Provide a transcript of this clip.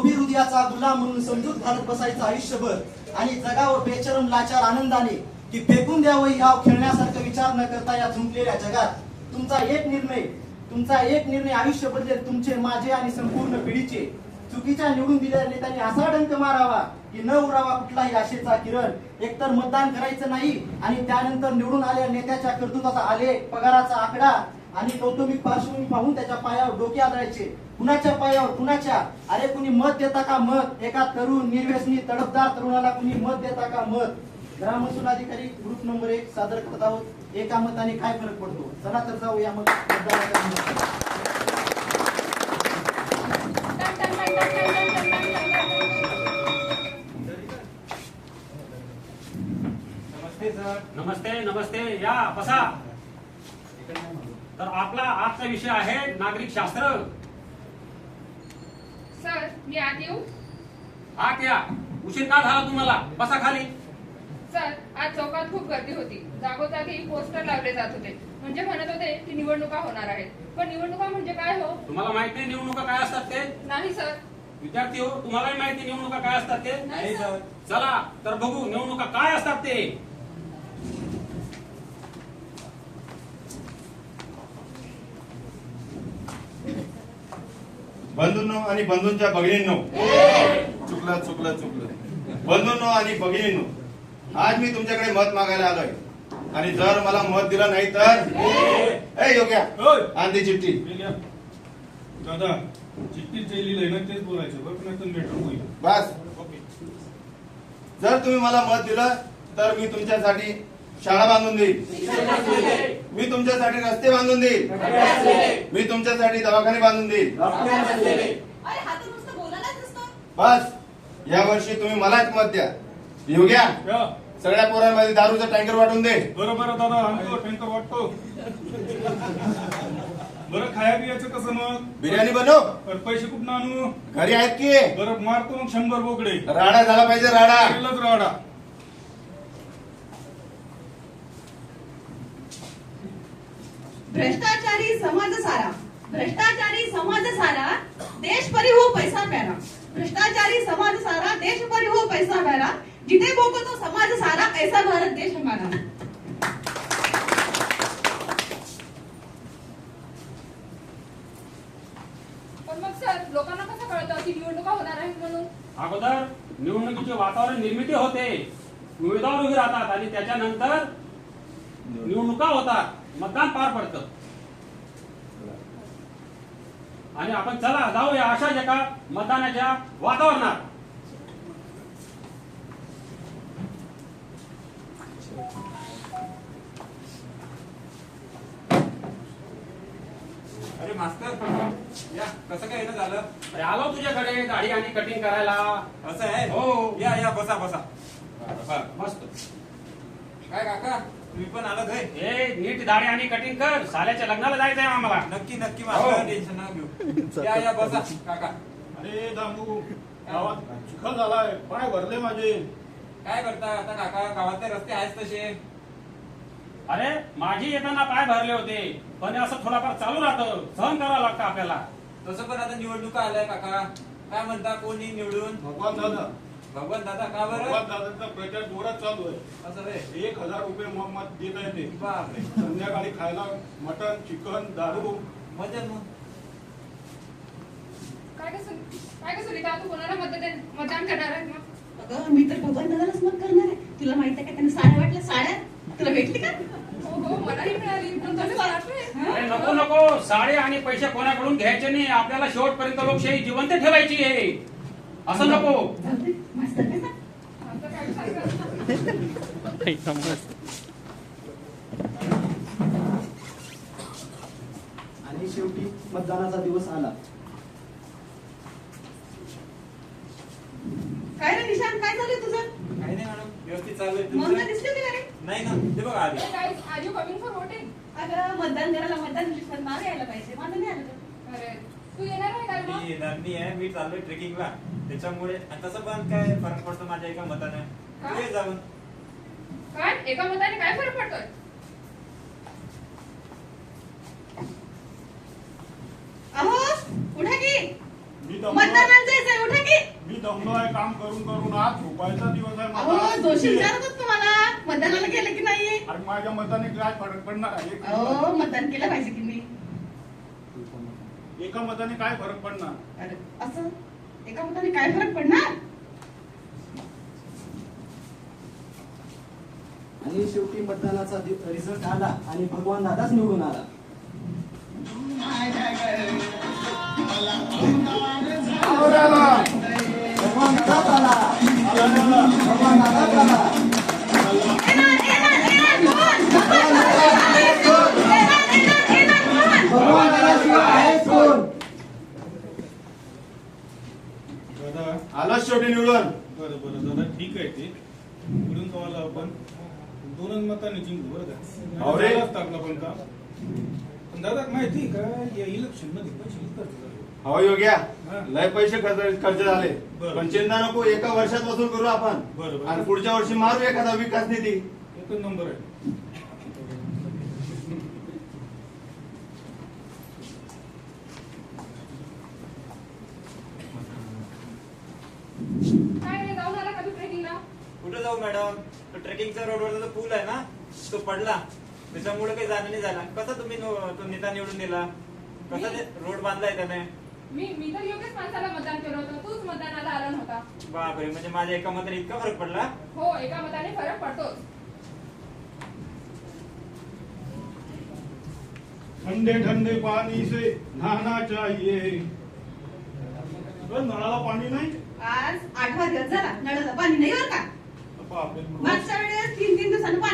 लोभी हृदयाचा गुलाम म्हणून समजूत घालत बसायचं आयुष्यभर आणि जगावर बेचरम लाचार आनंदाने की फेकून द्यावं ह्या खेळण्यासारखा विचार न करता या झुंकलेल्या जगात तुमचा एक निर्णय आयुष्य बदलेल तुमचे, माझे आणि संपूर्ण पिढीचे. चुकीच्या निवडून दिलेल्या नेत्यांनी असा डंक मारावा की न उरावा कुठलाही आशेचा किरण. एकतर मतदान करायचं नाही आणि त्यानंतर निवडून आलेल्या नेत्याच्या कर्तृत्वाचा आलेख, पगाराचा आकडा आणि कौटुंबिक पार्श्वभूमी पाहून त्याच्या पायावर डोके आदळायचे. कुणाच्या पायावर कुणाच्या? अरे कुणी मत देता का मत? एका तरुण निर्व्यसनी तडफदार तरुणाला कुणी मत देता का मत? ग्राममहसूल अधिकारी ग्रुप नंबर 1 सादर करत आहोत. एका मताने काय फरक पडतो? चला तर जाऊ या मतदानाच्या. नमस्ते नमस्ते, या बसा. तर आपला आजचा विषय आहे नागरिक शास्त्र. सर मी आत येऊ? आत या. उशीर का झाला तुम्हाला? बसा खाली. सर आज चौकात खूप गर्दी होती. जागोजागी पोस्टर लावले जात होते. म्हणजे म्हणत होते की निवडणुका होणार आहेत. पण निवडणुका म्हणजे काय हो? तुम्हाला माहित नाही निवडणुका काय असतात ते? नाही सर. विद्यार्थी हो, तुम्हालाही माहिती निवडणुका काय असतात ते? नाही सर. चला तर बघू निवडणुका काय असतात ते. बंधूंनो आणि बंधूंच्या भगिनींनो, चुकलं बंधूंनो आणि भगिनींनो, आज मी तुमच्याकडे मत मागायला आलोय आणि जर मला मत दिलं नाही तर ए योग्या आंधी चिठ्ठी. दादा चिठ्ठी जे लिहिलंय ना तेच बोलायचं बरं, नाही तर मेट्रो होईल. बस. जर तुम्ही मला मत दिलं तर मी तुमच्यासाठी शाळा बांधून देईल, मी तुमच्यासाठी रस्ते बांधून देईल, मी तुमच्यासाठी दवाखाने बांधून देईल. बस या वर्षी तुम्ही मलाच मत द्या. योग्या सगळ्या पोरांमध्ये दारूचा टँकर वाटून दे. बरोबर दादा, आणतो टँकर वाटतो. बरं खाया पियाचं कसं मग? बिर्याणी बनव. तर पैसे कुठून आणू? घरी आहेत की? बरं मारतो मग 100 बोकडे. राडा झाला पाहिजे, राडा. केलाच राडा. भ्रष्टाचारी समाज सारा, भ्रष्टाचारी समाज सारा, देश परी हो पैसा प्यारा. भ्रष्टाचारी समाज सारा, देश परी हो पैसा प्यारा. जिथे भोगतो समाज सारा, ऐसा भारत देश हमारा. पण मग सर लोकांना कसं कळतं की निवडणुका होणार आहेत म्हणून? अगोदर निवडणुकीचे वातावरण निर्मिती होते, उमेदवार उभे राहतात आणि त्याच्यानंतर निवडणुका होतात, मतदान पार पडतं. आणि आपण चला जाऊया अशाच एका मतदानाच्या वातावरणात. अरे मास्तर, या कसं काय येणं झालं? अरे आलो तुझ्याकडे दाढी आणि कटिंग करायला. असं आहे? हो. या या बसा बसा. मस्त. काय काका तुम्ही पण आलात होय? ए नीट दाढी आणि कटिंग कर, साल्याच्या लग्नाला जायचंय आम्हाला. नक्की नक्की मास्तर, टेन्शन नका घेऊ. या या बसा काका. अरे दामू, गावात चिखल झालाय, पाय भरले माझे. काय करता आता काका? गावातले रस्ते आहेत तसे. अरे माझी येताना पाय भरले होते, पण असं थोडाफार चालू राहतं, सहन करावं लागतं आपल्याला. तसं पण आता निवडणुका आलाय काका. काय म्हणता, कोणी निवडून? भगवान दादा, भगवान दादा. का बरं? भगवान दादाचा प्रचार जोरात चालू आहे. असं रे? 1000 रुपये मत देत आहे ते. बापरे, संध्याकाळी खायला मटण, चिकन, दारू. मजा मग. काय कसं लिहिता तू? कोणाला मतदान करणार आहे मग? अगं मी तर भगवान दादालाच मत करणार आहे. तुला माहित आहे का त्यांना साड्या वाटल्या? साड्या तुला भेटली का? हो मलाही मिळाली, पण तसं वाटतंय. अरे नको नको, साडे आणि पैसे कोणाकडून घ्यायचे नाही. आपल्याला शेवटपर्यंत लोकशाही जिवंत ठेवायची आहे. असं नको. जाऊ दे, मास्तर काय सांग? आता काय सांगायचं? आणि शेवटी मतदानाचा दिवस आला. काय रे निशांत, काय चालू आहे तुझं? काही नाही मॅडम, व्यवस्थित चालू आहे. मग तुमचं? दिसली होती का रे? नाही ना, ते बघा आधी. Guys, are you coming for voting? अगं मतदान करायला मतदान लिस्टमध्ये नाव यायला पाहिजे. माझं नाही आलं तर. अरे तू येणार आहे का मग? मी येणार नाही आहे, मी चाललोय ट्रेकिंगला. त्याच्यामुळे आणि तसं पण काय फरक पडतो माझ्या एका मताने. का? पुढे जाऊन काय एका मताने काय फरक पडतोय? अहो उठा की, मी दमलो. मतदानाला जायचंय, उठा की. आज झोपायचा दिवस आहे अहो जोशी विचारत होत तुम्हाला मतदानाला गेलं की नाही अरे माझ्या मताने काय फरक पडणार आहे अहो मतदान केलं पाहिजे की नाही एका मताने काय फरक पडणार अरे असं एका मताने काय फरक पडणार आणि शेवटी मतदानाचा रिझल्ट आला आणि भगवान दादाच निवडून आला. भगवान दादाच आला. भगवान दादाच आला. भगवान दादाशिवाय आहेच कोण? दादा आलाच शेवटी निवडून. बरं बरं दादा ठीक आहे ते निवडून कवाला आपण 2 मतांनी जिंकलो बरं का अहो रे. त्यालाच टाकलं पण का पण दादा माहिती का या इलेक्शन मध्ये पैसे खर्च झाले. हो योग्या हा. लय पैसे खर्च झाले बरं. पण चिंता नको एका वर्षात वसूल करू आपण बरं, बरं. आणि पुढच्या वर्षी मारू एखादा विकास निधी. एकच नंबर आहे काय रे जाऊन आला का तू ट्रेकिंगला? कुठे जाऊ मॅडम तो ट्रेकिंगचा रोडवरचा जो पूल आहे ना तो पडला त्याच्यामुळे काही जाणं नाही झाला कसा तुम्ही तो नेता निवडून दिला कसा ते रोड बांधलाय त्याने मी तर योग्यच माणसाला मतदान केलं होतं, तूच मतदानाला आला नव्हता. बापरे म्हणजे माझ्या एका मताने इतका फरक पडला हो एका मताने फरक पडतोच. ठंडे ठंडे पानी से नहाना चाहिए बरं, नळाला पाणी नाही आज 8वा दिवस झाला नळाला पाणी नाही बरं का बापरे. मागच्या वेळेस 3 दिवसानं पाणी